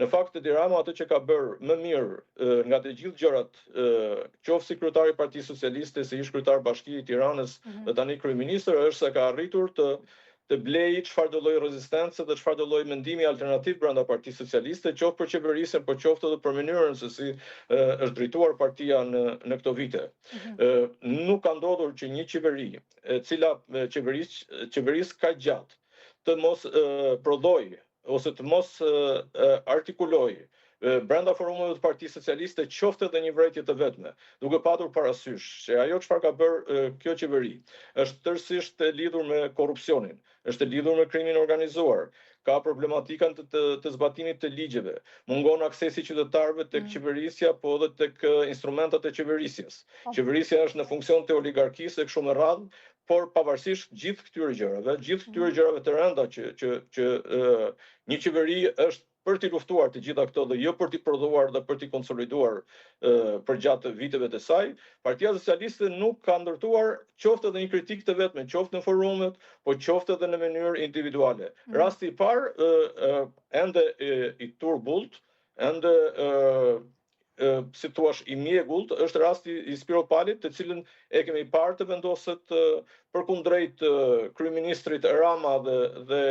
Në fakt Edi Rama atë që ka bërë më mirë nga të gjithë gjërat, qoftë si kryetari i Partisë Socialiste, si ish kryetar Bashkia e Tiranës dhe tani kryeministër, është se ka arritur të blejë çfarëdo lloj rezistence dhe çfarëdo lloj mendimi alternativ brenda Partisë Socialiste, qoftë për qeverisjen, por qoftë edhe për mënyrën se si është drejtuar partia në këto vite. Nuk ka ndodhur që një qeveri, e cila qeverisë ka gjatë, të mos prodhoj ose të mos artikuloj brenda forumeve të Partisë Socialiste qoftë edhe një vërejtje të vetme, duke patur parasysh se ajo çfarë ka bërë kjo qeveri është tërësisht e lidhur me korrupsionin, është e lidhur me krimin organizuar, ka problematikën të zbatimit të ligjeve, mungon aksesi qytetarëve tek qeverisja, po edhe tek instrumentat e qeverisjes. Qeverisja është në funksion të oligarkisë e kështu me radhë, por pavarësisht gjithë këtyre gjërave të rënda që një qeveri është për t'i luftuar të gjitha këto dhe jo për t'i prodhuar dhe për t'i konsoliduar për gjatë viteve të saj, Partia Socialiste nuk ka ndërtuar qoftë edhe një kritik të vetme, qoftë në forumet, po qoftë edhe në mënyrë individuale. Rasti i parë ende i turbullt, ende si thua i mjegullt, është rasti i Spiro Palit, të cilën e kemi parë të vendoset përkundrejt kryeministrit Rama dhe